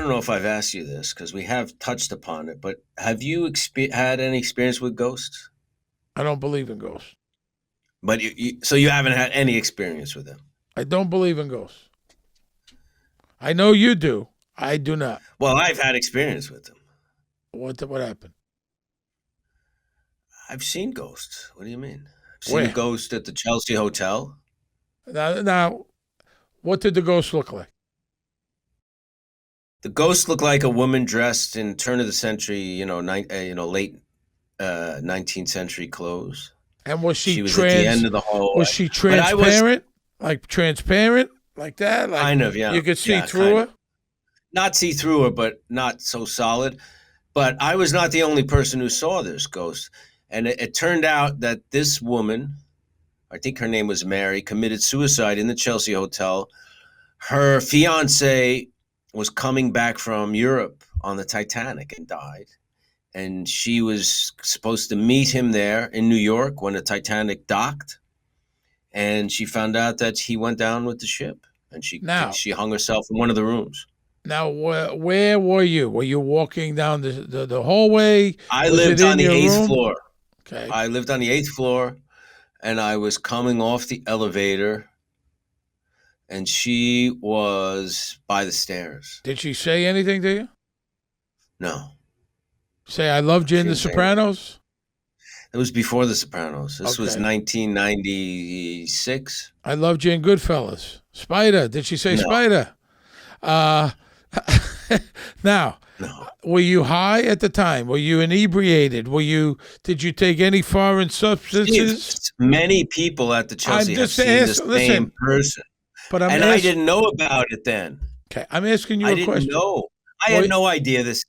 don't know if I've asked you this because we have touched upon it, but have you had any experience with ghosts? I don't believe in ghosts. But so you haven't had any experience with them. I don't believe in ghosts. I know you do. I do not. Well, I've had experience with them. What happened? I've seen ghosts. What do you mean? I've seen a Where? ghost at the Chelsea Hotel. Now, what did the ghost look like? The ghost looked like a woman dressed in turn of the century, late 19th century clothes. And was she She was at the end of the was hallway. she But I was transparent? Like transparent? Like that? Like kind of, yeah, you could see yeah, through kind of. her? Not see through her, but not so solid. But I was not the only person who saw this ghost. And it turned out that this woman, I think her name was Mary, committed suicide in the Chelsea Hotel. Her fiance was coming back from Europe on the Titanic and died. And she was supposed to meet him there in New York when the Titanic docked. And she found out that he went down with the ship, and Now, she hung herself in one of the rooms. now, where were you? Were you walking down the hallway? I Was it lived in on the your eighth room? floor. Okay. I lived on the eighth floor, and I was coming off the elevator, and she was by the stairs. Did she say anything to you? No, Say, I loved you in she The didn't say anything. Sopranos? It was before The Sopranos. This was Okay. 1996. I loved you in Goodfellas. Spider. Did she say No, Spider? Uh, now, no. were you high at the time? Were you inebriated? Did you take any foreign Steve, substances? many people at the I'm Chelsea have just seen the asking, same listen, person, but I'm and I asking, didn't know about it then. okay, I'm asking you I a didn't question. know. I had Were, no idea this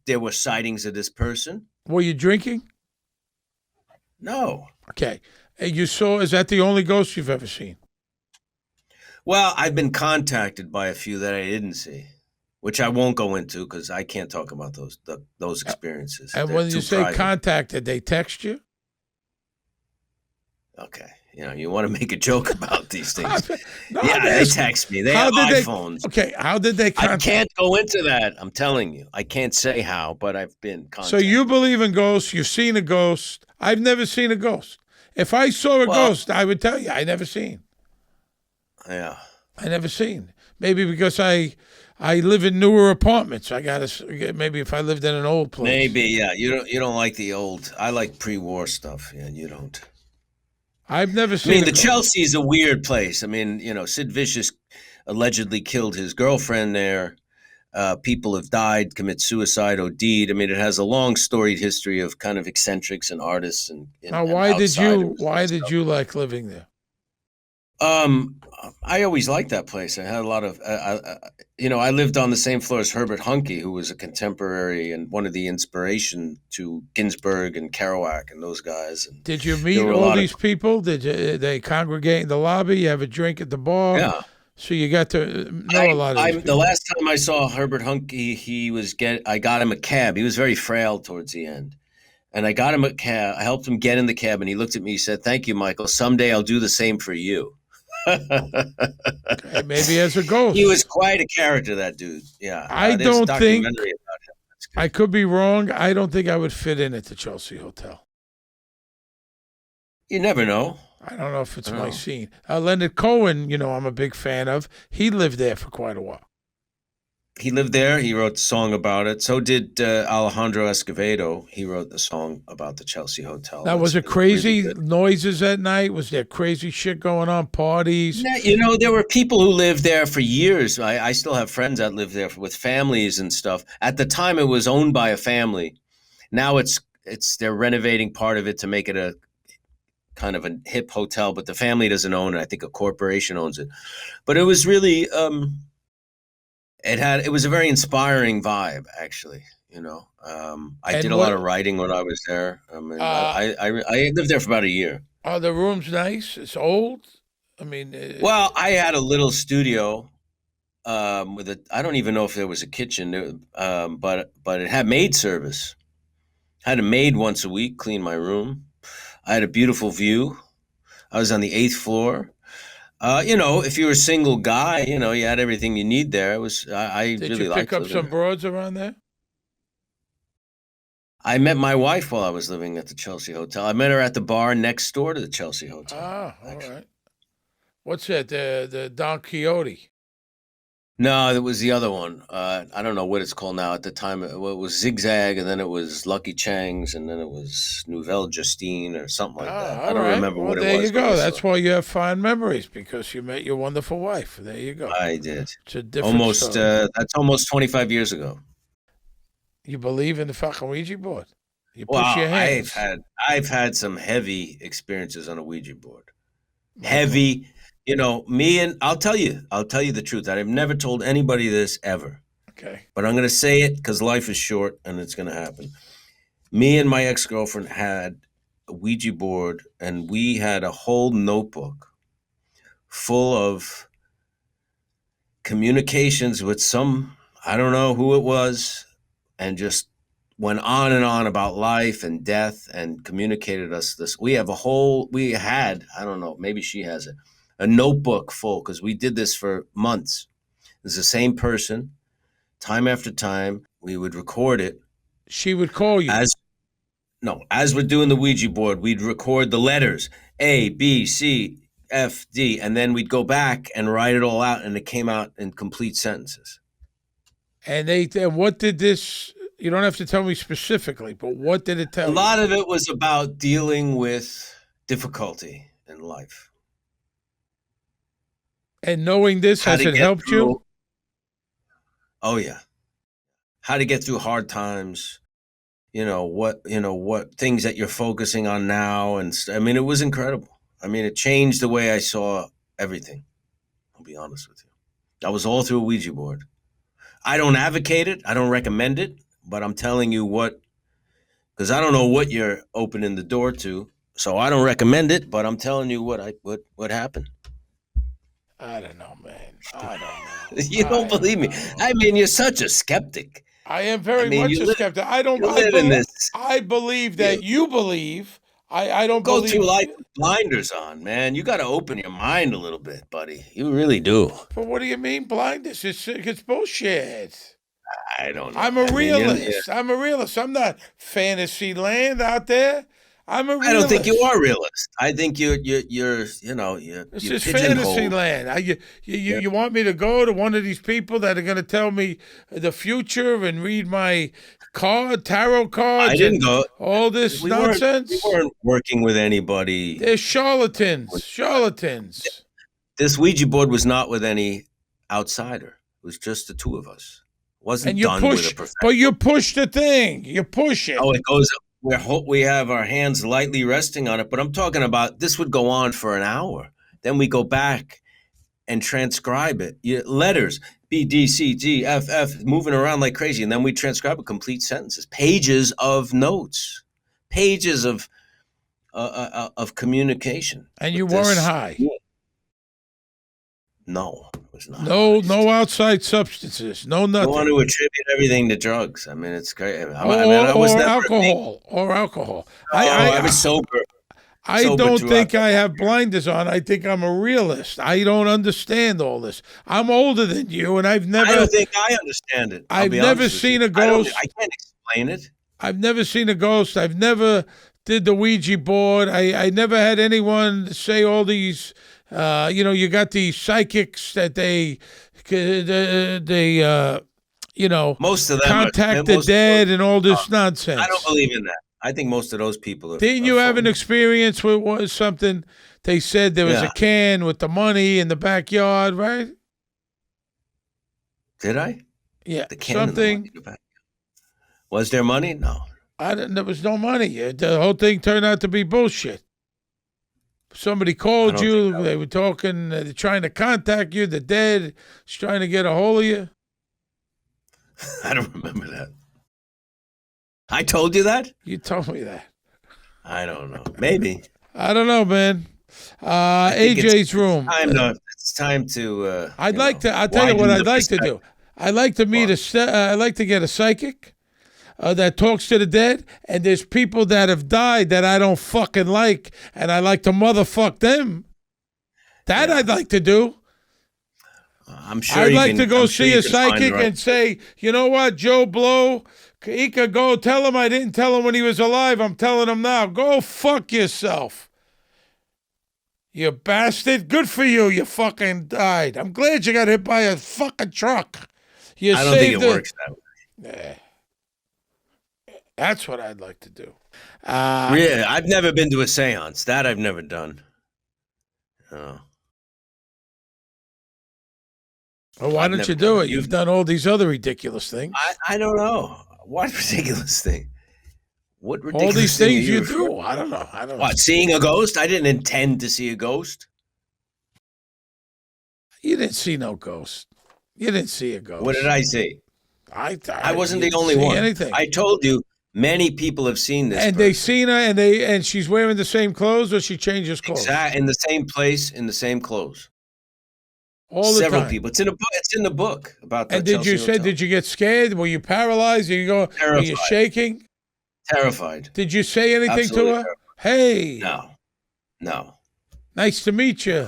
there were sightings of this person. were you drinking? No. Okay. Is that the only ghost you've ever seen? Well, I've been contacted by a few that I didn't see, which I won't go into because I can't talk about those Uh, experiences. And They're when you too say private. contacted, they text you? Okay, you want to make a joke about these things. No, I'm Yeah, they asking. text me. They How have did they? iPhones. Okay, how did they I contact? can't go into that. I'm telling you, I can't say how, but I've been So you contacted. believe in ghosts? You've seen a ghost? I've never seen a ghost. If I saw a Well, ghost, I would tell you I never seen. yeah. I never seen. Maybe because I live in newer apartments. I gotta maybe if I lived in an old place. Maybe, yeah. You don't like the old. I like pre-war stuff. Yeah, you don't. I've never I seen mean, a the ghost. Chelsea is a weird place. I mean, Sid Vicious allegedly killed his girlfriend there. People have died, commit suicide, OD'd. I mean, it has a long storied history of kind of eccentrics and artists Now, and outsiders and why did stuff. you like living there? Um, I always liked that place. I had a lot of, I lived on the same floor as Herbert Huncke, who was a contemporary and one of the inspiration to Ginsberg and Kerouac and those guys. And Did you there meet were a all lot of, these people? They congregate in the lobby? You have a drink at the bar? yeah. So you got to know a lot of these The people. last time I saw Herbert Huncke, I got him a cab. He was very frail towards the end. And I got him a cab. I helped him get in the cab, and he looked at me. He said, "Thank you, Michael. Someday I'll do the same for you." Okay, maybe as a He was ghost. quite a character, that dude. Yeah, I there's a don't think documentary about him. That's I good. could be wrong. I don't think I would fit in at the Chelsea Hotel. You never know. I don't know if I it's don't my know. scene. Leonard Cohen, I'm a big fan of. He lived there for quite a while. He lived there. He wrote the song about it. So did Alejandro Escovedo. He wrote the song about the Chelsea Hotel. Now, was That's it really crazy good. noises at night? Was there crazy shit going on? Parties? Yeah, there were people who lived there for years. I still have friends that live there with families and stuff. At the time, it was owned by a family. Now they're renovating part of it to make it a kind of a hip hotel, but the family doesn't own it. I think a corporation owns it. But it was really it was a very inspiring vibe, actually. I And did a lot what of writing when I was there. I mean, uh I lived there for about a year. are the rooms nice? It's old. I mean, Well, I had a little studio with a. I don't even know if there was a kitchen, but it had maid service. I had a maid once a week clean my room. I had a beautiful view. I was on the eighth floor. If you were a single guy, you had everything you need there. I Did you really pick liked up living some there. broads around there? I met my wife while I was living at the Chelsea Hotel. I met her at the bar next door to the Chelsea Hotel, Ah, all actually. right. What's that? The Don Quixote. No, it was the other one. I don't know what it's called now. At the time, it was Zigzag, and then it was Lucky Chang's, and then it was Nouvelle Justine or something like that. Ah, I all don't right. remember Well, what it there you was when I go. saw it. That's why you have fond memories because you met your wonderful wife. There you go. I did. It's a different Almost, story. that's almost 25 years ago. You believe in the fucking Ouija board? You push Wow, your I've hands. had I've had some heavy experiences on a Ouija board. Like what? Heavy, me and I'll tell you the truth. I've never told anybody this ever, Okay. but I'm going to say it because life is short and it's going to happen. Me and my ex girlfriend had a Ouija board, and we had a whole notebook full of communications with some, I don't know who it was, and just went on and on about life and death and communicated us this. We had, I don't know, maybe she has it, a notebook full because we did this for months. It's the same person, time after time. We would record it She would call you. as no, as we're doing the Ouija board, we'd record the letters A, B, C, F, D, and then we'd go back and write it all out, and it came out in complete sentences. And what did this? You don't have to tell me specifically, but what did it A tell you? lot of it was about dealing with difficulty in life, And knowing this, how has to it get helped you? through. Oh yeah, how to get through hard times. What things that you're focusing on now, and I mean, it was incredible. I mean, it changed the way I saw everything. I'll be honest with you. That was all through a Ouija board. I don't advocate it. I don't recommend it, but I'm telling you what, because I don't know what you're opening the door to. So I don't recommend it, but I'm telling you what happened. I don't know, man. I don't know. You don't I don't believe me? know. I mean, you're such a skeptic. I am I very mean, much a skeptic. I don't. you live in this. I believe You that you believe. I don't go through believe. life with blinders on, man. You got to open your mind a little bit, buddy. You really do. But what do you mean blindness? It's bullshit. I don't know. I'm a I mean, realist. I'm a realist. I'm not fantasy land out there. I'm a I don't think you realist. are a realist. I think you're This you're is fantasy pigeonholed. land. You want me to go to one of these people that are going to tell me the future and read my tarot I cards didn't and go. all this We nonsense? weren't working with anybody. They're charlatans. Charlatans. This Ouija board was not with any outsider. It was just the two of us. It And wasn't done with a but you professional. push the thing. You push it. Oh, it goes. We have our hands lightly resting on it, but I'm talking about this would go on for an hour. Then we go back and transcribe it. Letters B, D, C, G, F, F, moving around like crazy, and then we transcribe a complete sentences, pages of notes, pages of communication And you with weren't this. high. No, it was not No, high. no outside substances. No You want nothing. to attribute everything to drugs? I mean, it's great. I mean, Or, I was or never a big. alcohol. Or alcohol. Oh, I was I sober don't throughout think the I whole. have blinders on. I think I'm a realist. I don't understand all this. I'm older than you, and I don't think I understand it. I'll I've be never honest with you. seen a I don't. I ghost. can't explain it. I've never seen a ghost. I've never did the Ouija board. I never had anyone say all these. You got these psychics that they Most of them are. contact the Most of those. dead and all Uh, this I don't nonsense. believe in that. I think most of those people Didn't are you have an phony. experience with something? They said there was a Yeah. can with the money in the backyard, right? Did I? Yeah, The can and the money something. in the back. Was there money? No. I didn't. There was no money. The whole thing turned out to be bullshit. Somebody I called don't think you. that. They were talking. They're trying to contact you. The dead is trying to get a hold of you. I don't remember that. I told you that. You told me that. I don't know. Maybe. I don't know, man. I think AJ's room. time to. It's time to. I'd like to. I'll tell you what widen the I'd like to perspective. do. I'd like to meet What? I'd like to get a psychic that talks to the dead, and there's people that have died that I don't fucking like, and I like to motherfuck them. That Yeah. I'd like to do. I'm sure I'd you like to can. go I'm sure see you a can find the psychic right. and say, you know what, Joe Blow, he could go tell him I didn't tell him when he was alive. I'm telling him now. Go fuck yourself. You bastard. Good for you. You fucking died. I'm glad you got hit by a fucking truck. You I don't think it saved it. works that way. That's what I'd like to do. Uh, Really, I've never been to a séance. That I've never done. Oh, well, why I've don't never you done do it. it? You've done all these other ridiculous things. I don't know. What ridiculous thing? What All these ridiculous thing are things you you referring? do. I don't know. I don't know. What? Seeing a ghost? I didn't intend to see a ghost. You didn't see no ghost. You didn't see a What did ghost. I see? I You wasn't the didn't only see one. anything. I told you many people have seen this And they person. seen her, and she's wearing the same clothes, or she changes clothes Exact in the same place, in the same clothes. all the Several time. people. It's in a book. It's in the book about the And did you Chelsea say? Hotel. Did you get scared? Were you paralyzed? Were you Terrified. shaking? Terrified. Did you say anything to Absolutely her? terrified. Hey, No. No. nice to meet No. you.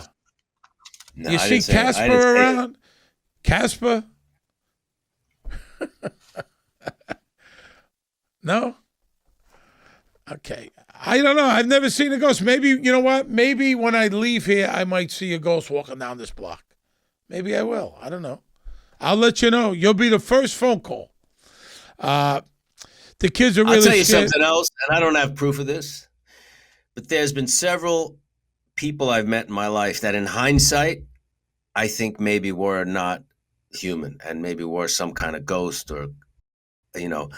No. You I didn't see say it. I Casper didn't say it. around? Casper? No? Okay. I don't know. I've never seen a ghost. Maybe, you know what? Maybe when I leave here, I might see a ghost walking down this block. Maybe I will. I don't know. I'll let you know. You'll be the first phone call. Uh, the kids are I'll really tell you scared. something else, and I don't have proof of this, but there's been several people I've met in my life that, in hindsight, I think maybe were not human and maybe were some kind of ghost or, you know,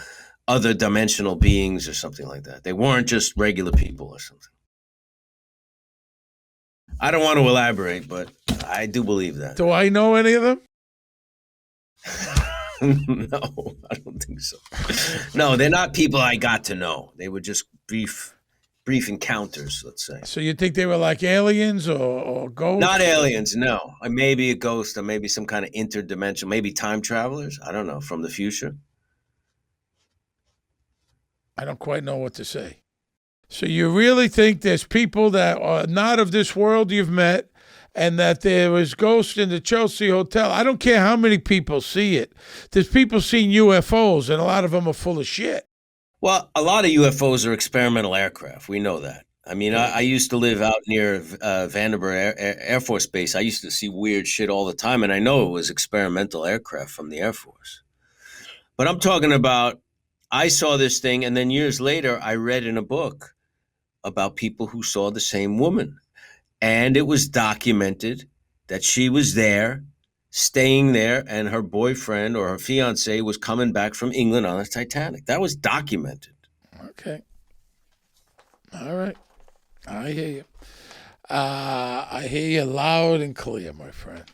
other dimensional beings or something like that. They weren't just regular people or something. I don't want to elaborate, but I do believe that. Do I know any of them? No, I don't think so. No, they're not people I got to know. They were just brief encounters, let's say. So you think they were like aliens or Not ghosts? aliens, no. Maybe a ghost or maybe some kind of interdimensional, maybe time travelers. I don't know, from the future. I don't quite know what to say. So you really think there's people that are not of this world you've met, and that there was ghosts in the Chelsea Hotel? I don't care how many people see it. There's people seeing UFOs, and a lot of them are full of shit. Well, a lot of UFOs are experimental aircraft. We know that. I mean, Okay. I used to live out near Vandenberg Air Force Base. I used to see weird shit all the time, and I know it was experimental aircraft from the Air Force. But I'm talking about, I saw this thing, and then years later, I read in a book about people who saw the same woman. And it was documented that she was there, staying there, and her boyfriend or her fiance was coming back from England on the Titanic. That was documented. Okay. All right. I hear you. I hear you loud and clear, my friend.